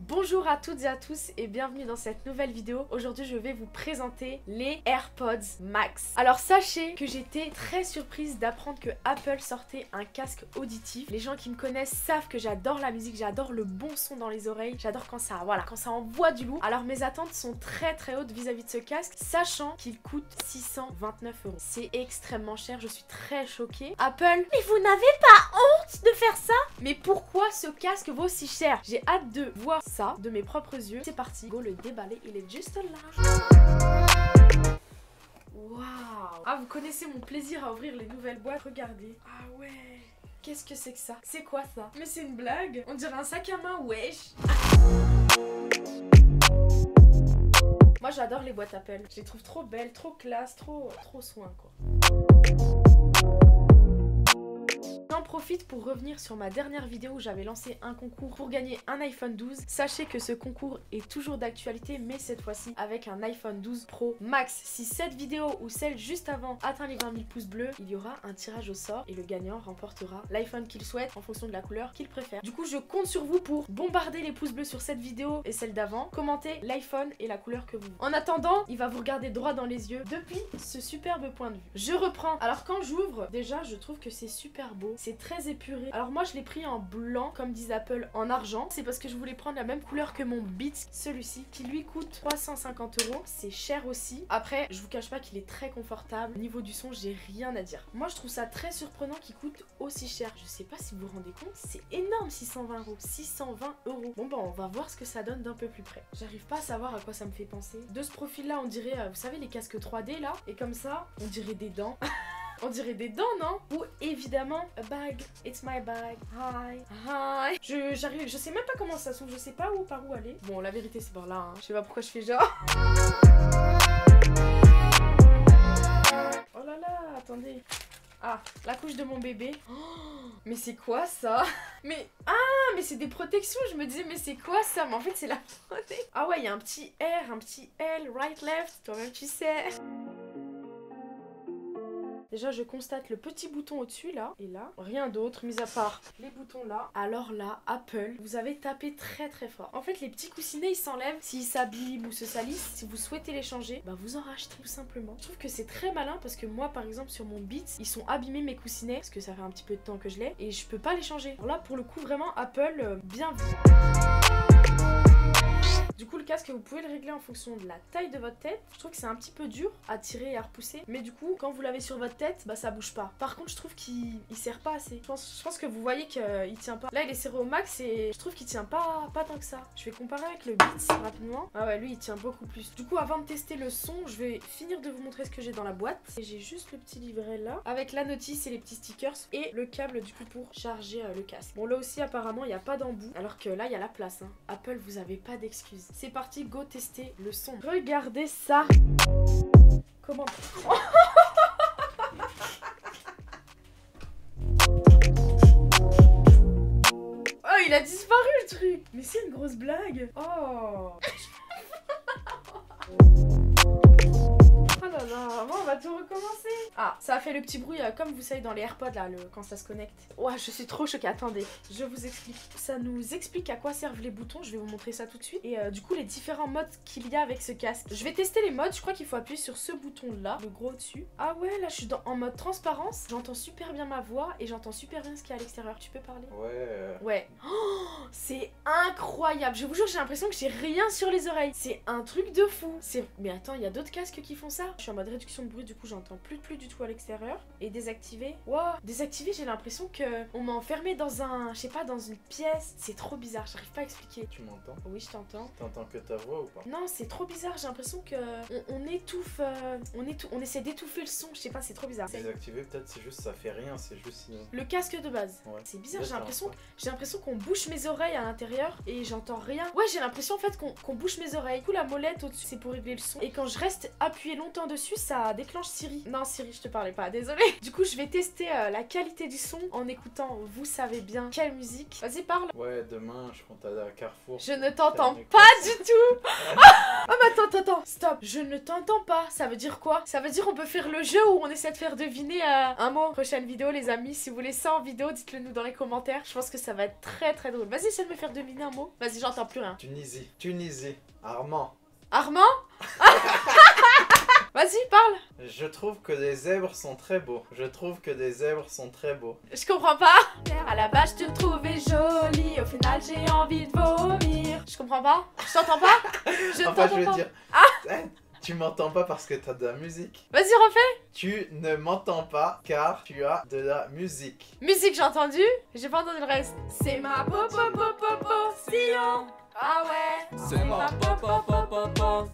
Bonjour à toutes et à tous et bienvenue dans cette nouvelle vidéo. Aujourd'hui je vais vous présenter les AirPods Max. Alors sachez que j'étais très surprise d'apprendre que Apple sortait un casque auditif. Les gens qui me connaissent savent que j'adore la musique, j'adore le bon son dans les oreilles, j'adore quand ça envoie du lourd. Alors mes attentes sont très hautes vis-à-vis de ce casque, sachant qu'il coûte 629 €. C'est extrêmement cher, je suis très choquée. Apple, mais vous n'avez pas honte de faire ça? Mais pourquoi ce casque vaut si cher? J'ai hâte de voir ça de mes propres yeux. C'est parti, go le déballer, il est juste là. Waouh! Ah, vous connaissez mon plaisir à ouvrir les nouvelles boîtes, regardez. Ah ouais! Qu'est-ce que c'est que ça? C'est quoi ça? Mais c'est une blague? On dirait un sac à main, wesh! Moi j'adore les boîtes Apple, je les trouve trop belles, trop classe, trop soin quoi. J'en profite pour revenir sur ma dernière vidéo où j'avais lancé un concours pour gagner un iPhone 12. Sachez que ce concours est toujours d'actualité, mais cette fois-ci avec un iPhone 12 Pro Max. Si cette vidéo ou celle juste avant atteint les 20 000 pouces bleus, il y aura un tirage au sort et le gagnant remportera l'iPhone qu'il souhaite en fonction de la couleur qu'il préfère. Du coup, je compte sur vous pour bombarder les pouces bleus sur cette vidéo et celle d'avant. Commentez l'iPhone et la couleur que vous voulez. En attendant, il va vous regarder droit dans les yeux depuis ce superbe point de vue. Je reprends. Alors quand j'ouvre, déjà, je trouve que c'est super beau. C'est très épuré. Alors moi je l'ai pris en blanc, comme disent Apple, en argent. C'est parce que je voulais prendre la même couleur que mon Beats, celui-ci, qui lui coûte 350 €. C'est cher aussi. Après, je vous cache pas qu'il est très confortable. Au niveau du son, j'ai rien à dire. Moi je trouve ça très surprenant qu'il coûte aussi cher. Je sais pas si vous vous rendez compte, c'est énorme, 620 €. 620 €. Bon bah on va voir ce que ça donne d'un peu plus près. J'arrive pas à savoir à quoi ça me fait penser. De ce profil-là, on dirait, vous savez, les casques 3D là. Et comme ça, on dirait des dents. On dirait des dents, non? Ou évidemment, a bag, it's my bag, hi. Je sais même pas comment ça s'ouvre, je sais pas par où aller. Bon, la vérité c'est par là, hein. Je sais pas pourquoi je fais genre. Oh là là, attendez. Ah, la couche de mon bébé. Oh, mais c'est quoi ça? Mais c'est des protections. Je me disais mais c'est quoi ça? Mais en fait c'est la protection. Ah ouais, il y a un petit R, un petit L, right, left. Toi-même tu sais. Déjà je constate le petit bouton au-dessus là, et là, rien d'autre mis à part les boutons là. Alors là, Apple, vous avez tapé très fort. En fait les petits coussinets ils s'enlèvent s'ils s'abîment ou se salissent. Si vous souhaitez les changer, bah vous en rachetez tout simplement. Je trouve que c'est très malin parce que moi par exemple sur mon Beats, ils sont abîmés mes coussinets parce que ça fait un petit peu de temps que je l'ai et je peux pas les changer. Alors là pour le coup vraiment Apple, bien vu. Du coup le casque vous pouvez le régler en fonction de la taille de votre tête. Je trouve que c'est un petit peu dur à tirer et à repousser. Mais du coup quand vous l'avez sur votre tête, bah ça bouge pas. Par contre je trouve qu'il serre pas assez. Je pense que vous voyez qu'il tient pas. Là il est serré au max et je trouve qu'il tient pas tant que ça. Je vais comparer avec le Beats rapidement. Ah ouais lui il tient beaucoup plus. Du coup avant de tester le son, je vais finir de vous montrer ce que j'ai dans la boîte. Et j'ai juste le petit livret là. Avec la notice et les petits stickers. Et le câble du coup pour charger le casque. Bon là aussi apparemment il n'y a pas d'embout. Alors que là il y a la place hein. Apple vous avez pas d'excuses. C'est parti, go tester le son. Regardez ça. Comment? Oh, il a disparu le truc. Mais c'est une grosse blague. Oh. Oh là là, bon, on va tout recommencer. Ah, ça a fait le petit bruit comme vous savez dans les AirPods là, quand ça se connecte. Ouais, je suis trop choquée, attendez, je vous explique. Ça nous explique à quoi servent les boutons, je vais vous montrer ça tout de suite. Et du coup les différents modes qu'il y a avec ce casque. Je vais tester les modes, je crois qu'il faut appuyer sur ce bouton là, le gros au-dessus. Ah ouais, là je suis en mode transparence, j'entends super bien ma voix et j'entends super bien ce qu'il y a à l'extérieur. Tu peux parler? Ouais. Ouais. Oh, c'est incroyable, je vous jure j'ai l'impression que j'ai rien sur les oreilles. C'est un truc de fou. Mais attends, il y a d'autres casques qui font ça? Je suis en mode réduction de bruit, du coup j'entends plus du tout à l'extérieur. Et désactiver. Wow, désactiver, j'ai l'impression que on m'a enfermé dans un, je sais pas, dans une pièce. C'est trop bizarre, j'arrive pas à expliquer. Tu m'entends? Oui, je t'entends. T'entends que ta voix ou pas? Non, c'est trop bizarre, j'ai l'impression que on étouffe, on essaie d'étouffer le son, je sais pas, c'est trop bizarre. Désactiver peut-être, c'est juste ça fait rien, c'est juste le casque de base. Ouais. C'est bizarre, j'ai l'impression qu'on bouche mes oreilles à l'intérieur et j'entends rien. Ouais, j'ai l'impression en fait qu'on bouche mes oreilles. Du coup la molette au-dessus, c'est pour régler le son. Et quand je reste appuyé longtemps dessus, dessus, ça déclenche Siri. Non, Siri, je te parlais pas, désolée. Du coup, je vais tester la qualité du son en écoutant, vous savez bien, quelle musique. Vas-y, parle. Ouais, demain, je compte aller à Carrefour. Je ne t'entends Faire mes pas courses. du tout. Ah, mais attends, stop. Je ne t'entends pas. Ça veut dire quoi? Ça veut dire on peut faire le jeu où on essaie de faire deviner un mot. Prochaine vidéo, les amis, si vous voulez ça en vidéo, dites-le nous dans les commentaires. Je pense que ça va être très très drôle. Vas-y, essaie de me faire deviner un mot. Vas-y, j'entends plus rien. Tunisie. Armand. Armand? Vas-y, parle. Je trouve que les zèbres sont très beaux. Je trouve que les zèbres sont très beaux. Je comprends pas. À la base, je te trouvais jolie. Au final, j'ai envie de vomir. Je comprends pas. Je t'entends pas. Je Enfin, t'entends je veux pas. dire... Tu m'entends pas parce que t'as de la musique. Vas-y, refais. Tu ne m'entends pas car tu as de la musique. Musique, j'ai entendu. J'ai pas entendu le reste. C'est ma position. Ah ouais. C'est ma papa.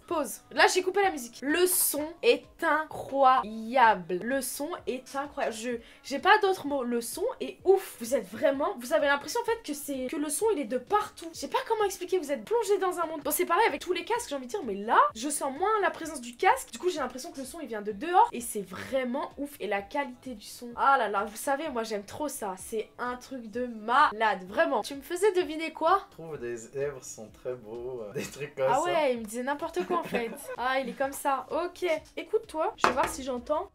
Pause. Là, j'ai coupé la musique. Le son est incroyable. Le son est incroyable. J'ai pas d'autres mots. Le son est ouf. Vous êtes vraiment... Vous avez l'impression en fait que le son il est de partout. Je sais pas comment expliquer. Vous êtes plongé dans un monde. Bon, c'est pareil avec tous les casques, j'ai envie de dire. Mais là, je sens moins la présence du casque. Du coup, j'ai l'impression que le son il vient de dehors. Et c'est vraiment ouf. Et la qualité du son. Ah là là, vous savez, moi j'aime trop ça. C'est un truc de malade. Vraiment. Tu me faisais deviner quoi? Je trouve que les zèbres sont très beaux. Des trucs comme Ah ça. ouais, il me disait n'importe quoi en fait. Ah, il est comme ça. Ok. Écoute-toi, je vais voir si j'entends.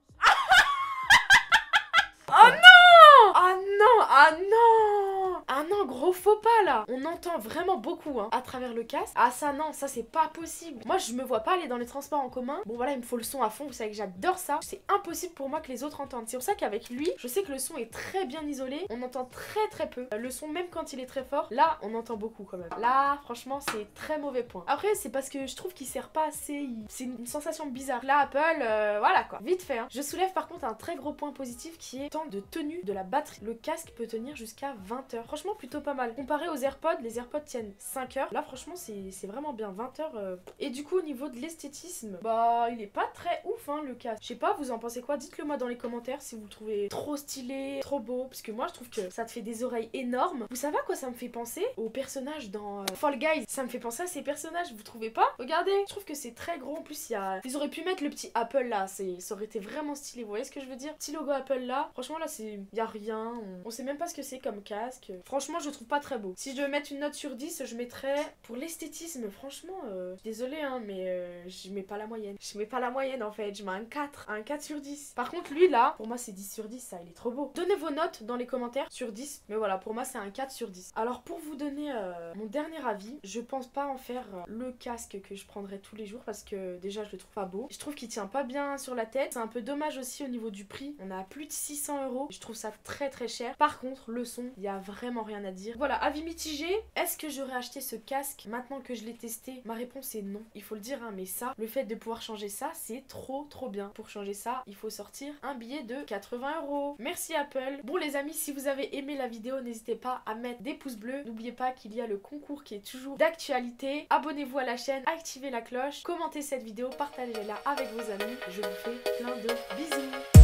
Oh non! Ah non! Ah non! Ah non, gros faux pas là! On entend vraiment beaucoup à travers le casque. Ah ça non, ça c'est pas possible. Moi je me vois pas aller dans les transports en commun. Bon voilà, il me faut le son à fond, vous savez que j'adore ça. C'est impossible pour moi que les autres entendent. C'est pour ça qu'avec lui, je sais que le son est très bien isolé. On entend très très peu. Le son même quand il est très fort, là on entend beaucoup quand même. Là franchement c'est très mauvais point. Après c'est parce que je trouve qu'il sert pas assez. C'est une sensation bizarre. Là Apple, voilà quoi. Vite fait. Je soulève par contre un très gros point positif qui est temps de tenue de la batterie. Le casque peut tenir jusqu'à 20 heures. Franchement plutôt pas mal. Comparé aux AirPods, les AirPods tiennent 5 heures. Là franchement c'est vraiment bien. 20 heures. Et du coup au niveau de l'esthétisme, bah il est pas très ouf le casque. Je sais pas, vous en pensez quoi? Dites-le moi dans les commentaires si vous le trouvez trop stylé, trop beau. Parce que moi je trouve que ça te fait des oreilles énormes. Vous savez à quoi ça me fait penser? Aux personnages dans Fall Guys. Ça me fait penser à ces personnages, vous trouvez pas? Regardez, je trouve que c'est très gros. En plus ils auraient pu mettre le petit Apple là. Ça aurait été vraiment stylé. Vous voyez ce que je veux dire? Petit logo Apple là. Franchement là y a rien. On sait même pas ce que c'est comme casque. Franchement je trouve pas très beau. Si je devais mettre une note sur 10, je mettrais pour l'esthétisme. Franchement, désolé mais je mets pas la moyenne. Je mets pas la moyenne en fait. Je mets un 4. Un 4 sur 10. Par contre lui là, pour moi c'est 10 sur 10. Ça il est trop beau. Donnez vos notes dans les commentaires sur 10. Mais voilà, pour moi c'est un 4 sur 10. Alors pour vous donner mon dernier avis, je pense pas en faire le casque que je prendrais tous les jours parce que déjà je le trouve pas beau. Je trouve qu'il tient pas bien sur la tête. C'est un peu dommage aussi au niveau du prix. On a plus de 600 €. Je trouve ça très très cher. Par contre le son, il y a vraiment rien à dire. Voilà, avis mitigé. Est-ce que j'aurais acheté ce casque maintenant que je l'ai testé? Ma réponse est non. Il faut le dire mais ça, le fait de pouvoir changer ça, c'est trop bien. Pour changer ça, il faut sortir un billet de 80 €. Merci Apple. Bon les amis, si vous avez aimé la vidéo, n'hésitez pas à mettre des pouces bleus. N'oubliez pas qu'il y a le concours qui est toujours d'actualité. Abonnez-vous à la chaîne, activez la cloche, commentez cette vidéo, partagez-la avec vos amis. Je vous fais plein de bisous.